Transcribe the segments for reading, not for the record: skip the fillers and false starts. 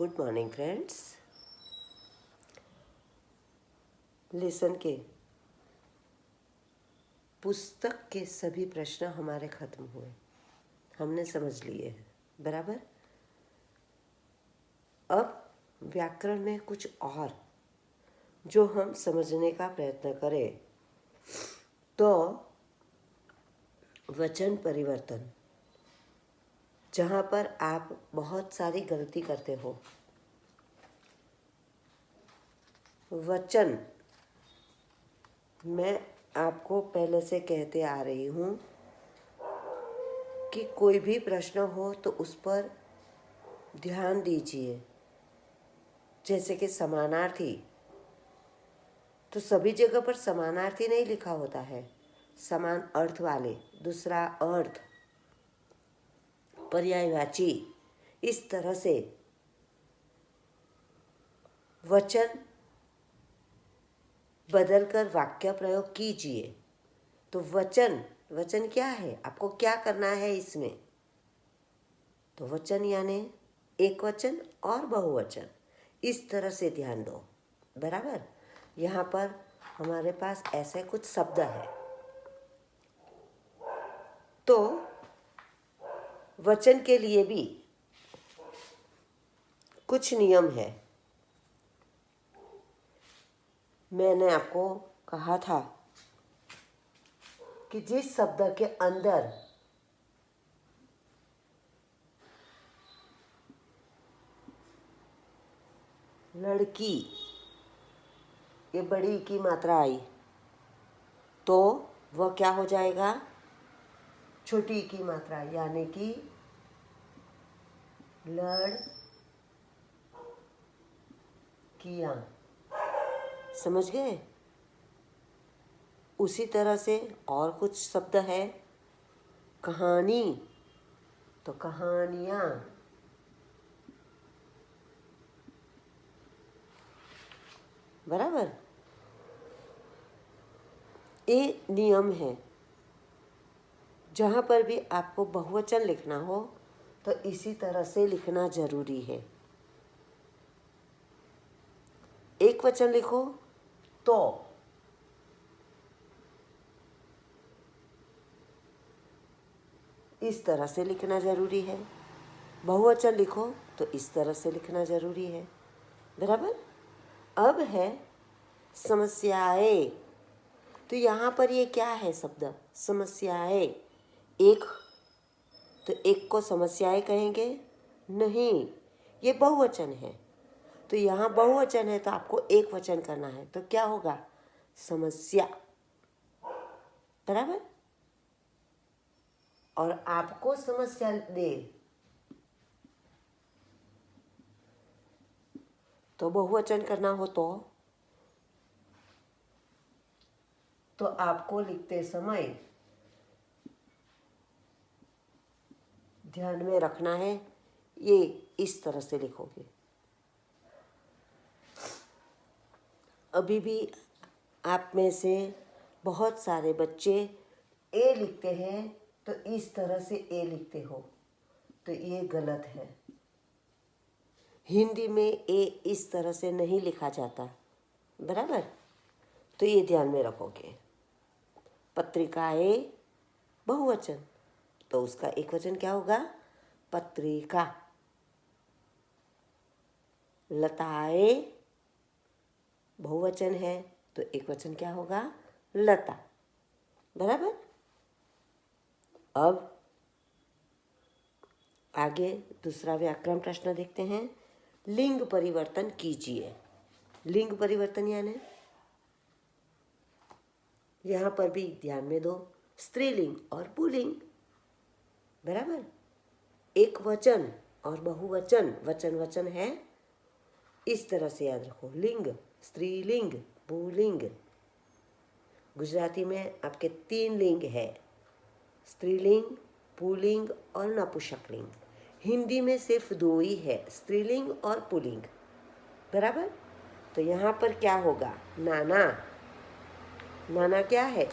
Good morning friends. Lesson के पुस्तक के सभी प्रश्न हमारे खत्म हुए, हमने समझ लिए हैं, बराबर। अब व्याकरण में कुछ और जो हम समझने का प्रयत्न करें तो वचन परिवर्तन, जहाँ पर आप बहुत सारी गलती करते हो। वचन मैं आपको पहले से कहते आ रही हूँ कि कोई भी प्रश्न हो तो उस पर ध्यान दीजिए। जैसे कि समानार्थी, तो सभी जगह पर समानार्थी नहीं लिखा होता है, समान अर्थ वाले, दूसरा अर्थ, पर्यायवाची, इस तरह से वचन बदलकर वाक्य प्रयोग कीजिए। तो वचन क्या है, आपको क्या करना है इसमें? तो वचन यानी एक वचन और बहुवचन, इस तरह से ध्यान दो, बराबर। यहाँ पर हमारे पास ऐसे कुछ शब्द है, तो वचन के लिए भी कुछ नियम है। मैंने आपको कहा था कि जिस शब्द के अंदर लड़की ये बड़ी की मात्रा आई तो वह क्या हो जाएगा? छोटी की मात्रा, यानी कि लड़कियां। समझ गए? उसी तरह से और कुछ शब्द है, कहानी, तो कहानियां, बराबर। ये नियम है। जहाँ पर भी आपको बहुवचन लिखना हो तो इसी तरह से लिखना जरूरी है। एक वचन लिखो तो इस तरह से लिखना जरूरी है, बहुवचन लिखो तो इस तरह से लिखना जरूरी है, बराबर। अब है समस्याएं। तो यहाँ पर ये क्या है शब्द? समस्याएं। एक, तो एक को समस्याएं कहेंगे? नहीं, ये बहुवचन है। तो यहाँ बहुवचन है तो आपको एक वचन करना है, तो क्या होगा? समस्या, बराबर। और आपको समस्या दे तो बहुवचन करना हो तो आपको लिखते समय ध्यान में रखना है, ये इस तरह से लिखोगे। अभी भी आप में से बहुत सारे बच्चे ए लिखते हैं तो इस तरह से ए लिखते हो, तो ये गलत है। हिंदी में ए इस तरह से नहीं लिखा जाता, बराबर। तो ये ध्यान में रखोगे। पत्रिकाएं बहुवचन, तो उसका एक वचन क्या होगा? पत्रिका। लताएं बहुवचन है तो एक वचन क्या होगा? लता, बराबर। अब आगे दूसरा व्याकरण प्रश्न देखते हैं। लिंग परिवर्तन कीजिए। लिंग परिवर्तन यानी यहाँ पर भी ध्यान में दो, स्त्रीलिंग और पुल्लिंग, बराबर। एक वचन और बहुवचन, वचन है, इस तरह से याद रखो। लिंग, स्त्रीलिंग, पुल्लिंग। गुजराती में आपके 3 लिंग है, स्त्रीलिंग, पुल्लिंग और नपुंसकलिंग। हिंदी में सिर्फ 2 ही है, स्त्रीलिंग और पुल्लिंग, बराबर। तो यहाँ पर क्या होगा? नाना। नाना क्या है?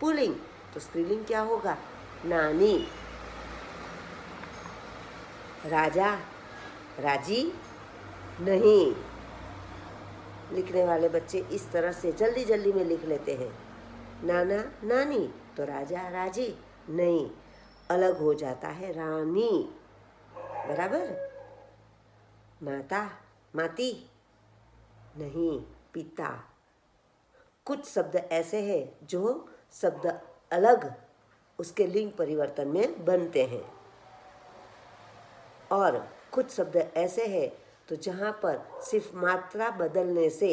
पुल्लिंग, तो स्त्रीलिंग क्या होगा? नानी। राजा, राजी, नहीं, लिखने वाले बच्चे इस तरह से जल्दी जल्दी में लिख लेते हैं। नाना नानी तो राजा राजी, नहीं, अलग हो जाता है रानी। बराबर। माता माती, नहीं, पिता। कुछ शब्द ऐसे हैं जो शब्द अलग उसके लिंग परिवर्तन में बनते हैं, और कुछ शब्द ऐसे हैं तो जहाँ पर सिर्फ मात्रा बदलने से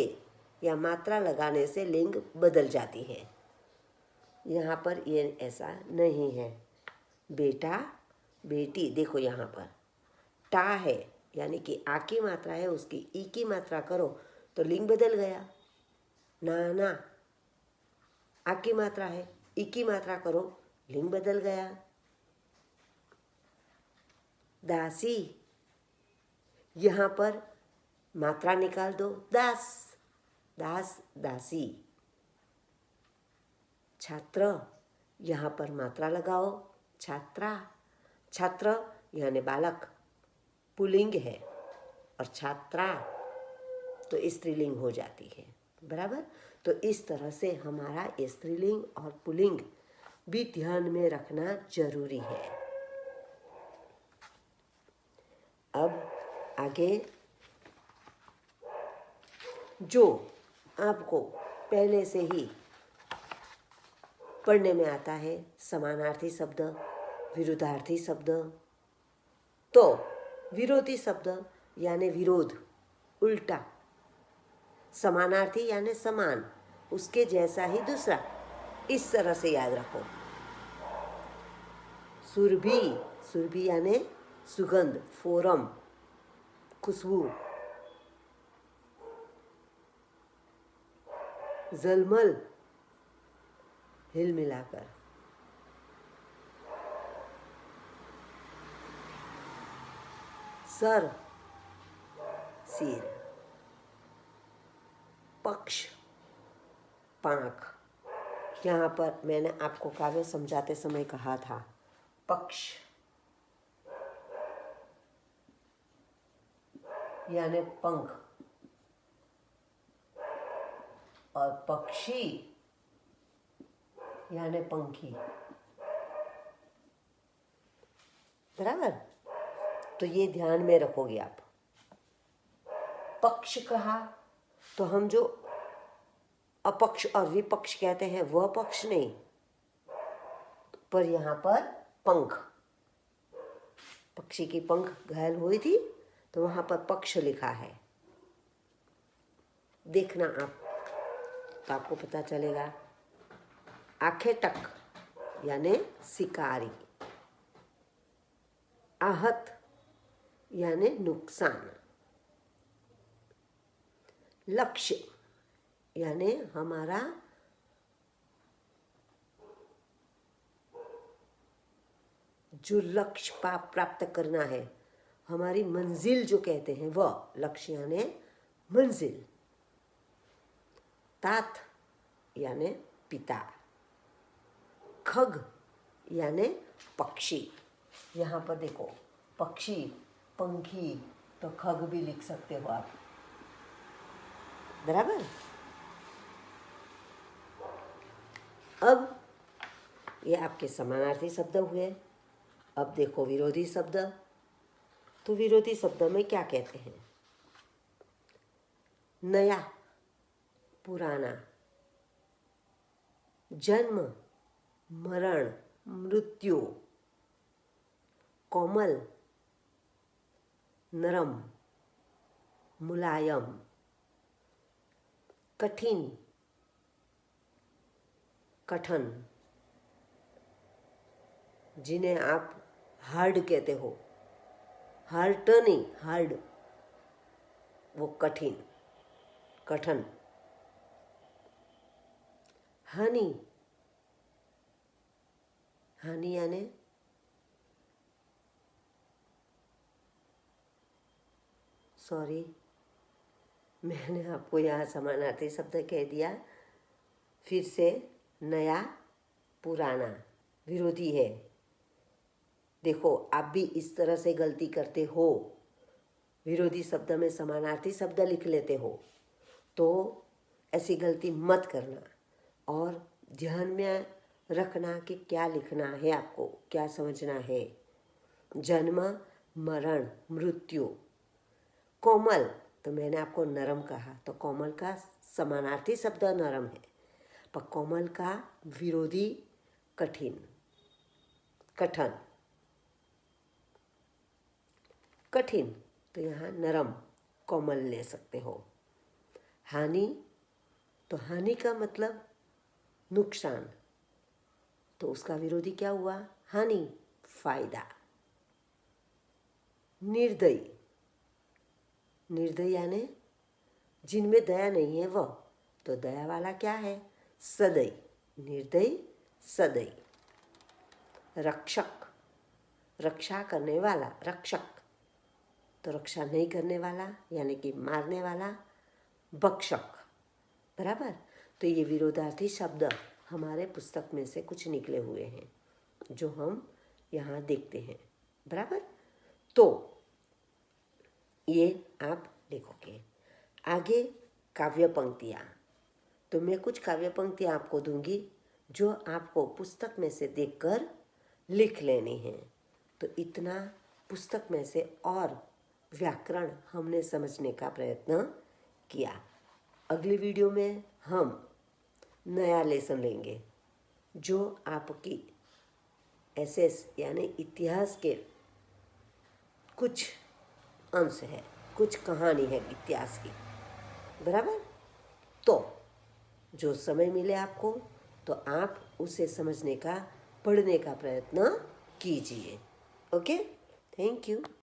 या मात्रा लगाने से लिंग बदल जाती है। यहाँ पर ये ऐसा नहीं है। बेटा बेटी, देखो यहाँ पर टा है, यानी कि आ की मात्रा है, उसकी ई की मात्रा करो तो लिंग बदल गया। नाना, आ की मात्रा है, ई की मात्रा करो, लिंग बदल गया। दासी, यहाँ पर मात्रा निकाल दो, दास, दास दासी। छात्र, यहाँ पर मात्रा लगाओ, छात्रा। छात्र यानी बालक, पुल्लिंग है, और छात्रा तो स्त्रीलिंग हो जाती है। बराबर। तो इस तरह से हमारा स्त्रीलिंग और पुल्लिंग भी ध्यान में रखना जरूरी है। अब आगे जो आपको पहले से ही पढ़ने में आता है, समानार्थी शब्द, विरुद्धार्थी शब्द। तो विरोधी शब्द यानी विरोध, उल्टा। समानार्थी यानी समान, उसके जैसा ही दूसरा, इस तरह से याद रखो। सुरभि, सुरभि यानी सुगंध, फोरम, खुशबू। जलमल, हिल मिलाकर। सर, सिर। पक्ष, पांख। यहाँ पर मैंने आपको काव्य समझाते समय कहा था, पक्ष यानी पंख, और पक्षी यानी पंखी। बराबर। तो ये ध्यान में रखोगे आप। पक्ष कहा तो हम जो अपक्ष और विपक्ष कहते हैं वह पक्ष नहीं, पर यहाँ पर पंख, पक्षी की पंख घायल हुई थी तो वहां पर पक्ष लिखा है। देखना आप तो आपको पता चलेगा। आंखें टक यानी शिकारी। आहत यानी नुकसान। लक्ष्य यानी हमारा जो लक्ष्य प्राप्त करना है, हमारी मंजिल जो कहते हैं वह लक्ष्य यानी मंजिल। तात यानी पिता। खग यानी पक्षी। यहाँ पर देखो, पक्षी, पंखी, तो खग भी लिख सकते हो आप। बराबर। अब ये आपके समानार्थी शब्द हुए। अब देखो विरोधी शब्द। तो विरोधी शब्द में क्या कहते हैं? नया, पुराना। जन्म, मरण, मृत्यु। कोमल, नरम, मुलायम। कठिन, कठन, जिन्हें आप हार्ड कहते हो, हार्ड नहीं, हार्ड, वो कठिन, कठन। हानि, हानि यानी सॉरी, मैंने आपको यहाँ समानार्थी शब्द कह दिया। फिर से नया, पुराना, विरोधी है। देखो आप भी इस तरह से गलती करते हो। विरोधी शब्द में समानार्थी शब्द लिख लेते हो तो ऐसी गलती मत करना और ध्यान में रखना कि क्या लिखना है, आपको क्या समझना है। जन्म, मरण, मृत्यु। कोमल, तो मैंने आपको नरम कहा, तो कोमल का समानार्थी शब्द नरम है, पर कोमल का विरोधी कठिन, कठन, कठिन, तो यहाँ नरम कोमल ले सकते हो। हानि, तो हानि का मतलब नुकसान, तो उसका विरोधी क्या हुआ? हानि, फायदा। निर्दयी, निर्दयी यानी जिनमें दया नहीं है वह, तो दया वाला क्या है? सदयी, निर्दयी, सदयी। रक्षक, रक्षा करने वाला, रक्षक, तो रक्षा नहीं करने वाला यानी कि मारने वाला, भक्षक। बराबर। तो ये विरोधार्थी शब्द हमारे पुस्तक में से कुछ निकले हुए हैं जो हम यहाँ देखते हैं। बराबर। तो ये आप लिखोगे। आगे काव्य पंक्तियाँ, तो मैं कुछ काव्य पंक्तियाँ आपको दूंगी जो आपको पुस्तक में से देखकर लिख लेनी है। तो इतना पुस्तक में से और व्याकरण हमने समझने का प्रयत्न किया। अगली वीडियो में हम नया लेसन लेंगे जो आपकी एसएस यानी इतिहास के कुछ अंश है, कुछ कहानी है इतिहास की। बराबर। तो जो समय मिले आपको तो आप उसे समझने का, पढ़ने का प्रयत्न कीजिए। Okay, thank you.